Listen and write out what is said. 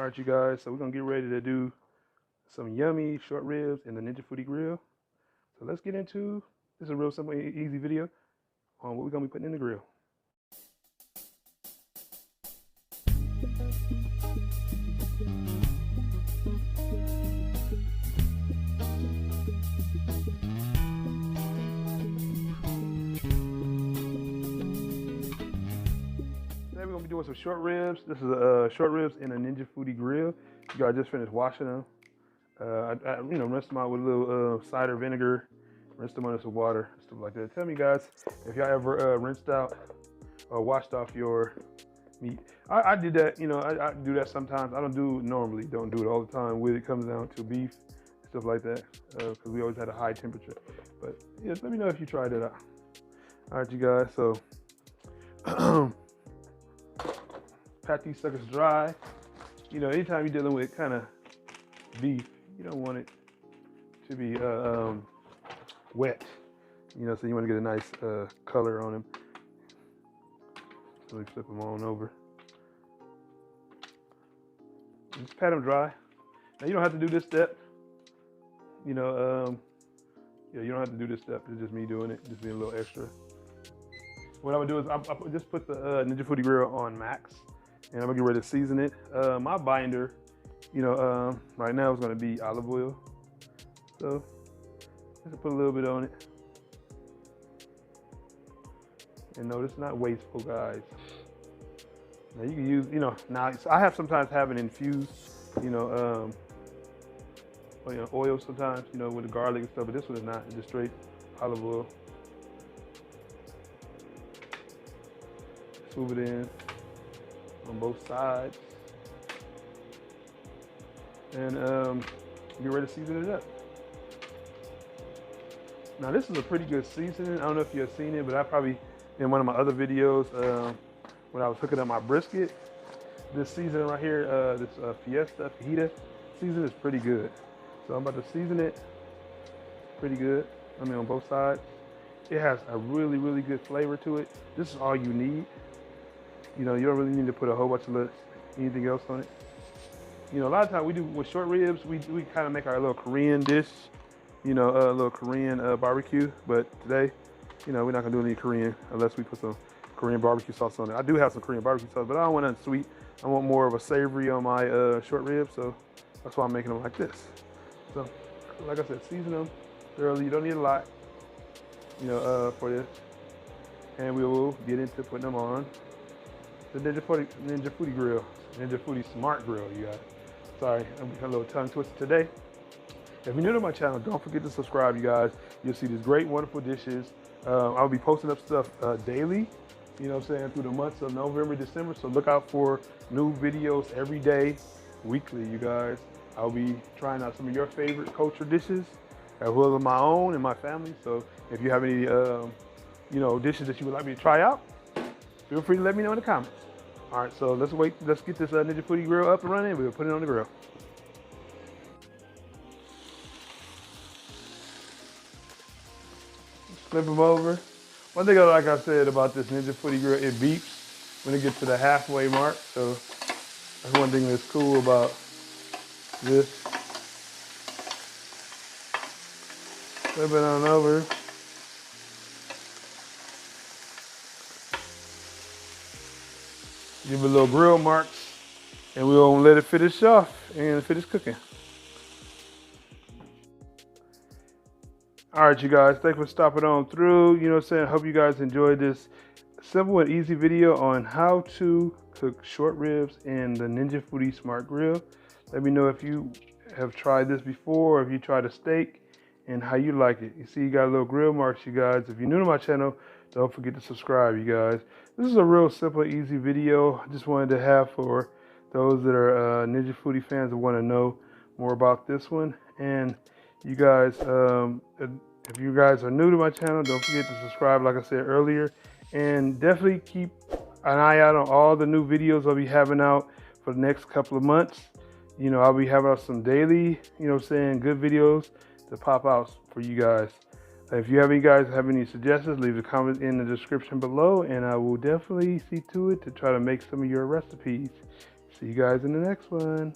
All right, you guys, so we're gonna get ready to do some yummy short ribs in the Ninja Foodi grill. So let's get into, this is a real simple, easy video on what we're gonna be putting in the grill. Today we're gonna be doing some short ribs. This is short ribs in a Ninja Foodi grill. You guys just finished washing them. I rinsed them out with a little cider vinegar, rinsed them under some water, stuff like that. Tell me, guys, if y'all ever rinsed out or washed off your meat. I did that, I do that sometimes. I don't do it normally, don't do it all the time when it comes down to beef, stuff like that, because we always had a high temperature. But yeah, let me know if you tried it out. All right, you guys, so pat these suckers dry. Anytime you're dealing with kind of beef, you don't want it to be wet, so you want to get a nice color on them. So we flip them on over. Just pat them dry. Now you don't have to do this step. You don't have to do this step. It's just me doing it, just being a little extra. What I'm gonna do is I just put the Ninja Foodi grill on max, and I'm gonna get ready to season it. My binder, right now is gonna be olive oil. So just put a little bit on it. And no, it's not wasteful, guys. Now you can use, now I have sometimes have it infused, oil sometimes, with the garlic and stuff, but this one is not. It's just straight olive oil. Swoop it in on both sides. And get ready to season it up. Now this is a pretty good seasoning. I don't know if you've seen it, but I probably, in one of my other videos, when I was hooking up my brisket, this seasoning right here, this fajita seasoning is pretty good. So I'm about to season it pretty good. On both sides. It has a really, really good flavor to it. This is all you need. You don't really need to put a whole bunch of anything else on it. A lot of times we do with short ribs, we kind of make our little Korean dish, a little Korean barbecue. But today, we're not gonna do any Korean unless we put some Korean barbecue sauce on it. I do have some Korean barbecue sauce, but I don't want nothing sweet. I want more of a savory on my short ribs, so that's why I'm making them like this. So, like I said, season them thoroughly. You don't need a lot, for this. And we will get into putting them on the Ninja Foodi grill, Ninja Foodi Smart Grill, you guys. Sorry, I'm a little tongue twisted today. If you're new to my channel, don't forget to subscribe, you guys. You'll see these great, wonderful dishes. I'll be posting up stuff daily, through the months of November, December. So look out for new videos every day, weekly, you guys. I'll be trying out some of your favorite culture dishes, as well as my own and my family. So if you have any, dishes that you would like me to try out, feel free to let me know in the comments. All right, so let's get this Ninja Foodi grill up and running, and we'll put it on the grill. Flip them over. One thing, like I said about this Ninja Foodi grill, it beeps when it gets to the halfway mark. So that's one thing that's cool about this. Flip it on over. Give it a little grill marks, and we'll let it finish off and finish cooking. All right, you guys, thanks for stopping on through. Hope you guys enjoyed this simple and easy video on how to cook short ribs in the Ninja Foodi Smart Grill. Let me know if you have tried this before, or if you tried a steak, and how you like it. You see, you got a little grill marks, you guys. If you're new to my channel, don't forget to subscribe, you guys. This is a real simple, easy video. I just wanted to have for those that are Ninja Foodi fans that want to know more about this one. And you guys, if you guys are new to my channel, don't forget to subscribe, like I said earlier. And definitely keep an eye out on all the new videos I'll be having out for the next couple of months. I'll be having out some daily, good videos to pop out for you guys. If you guys have any suggestions, leave a comment in the description below, and I will definitely see to it to try to make some of your recipes. See you guys in the next one.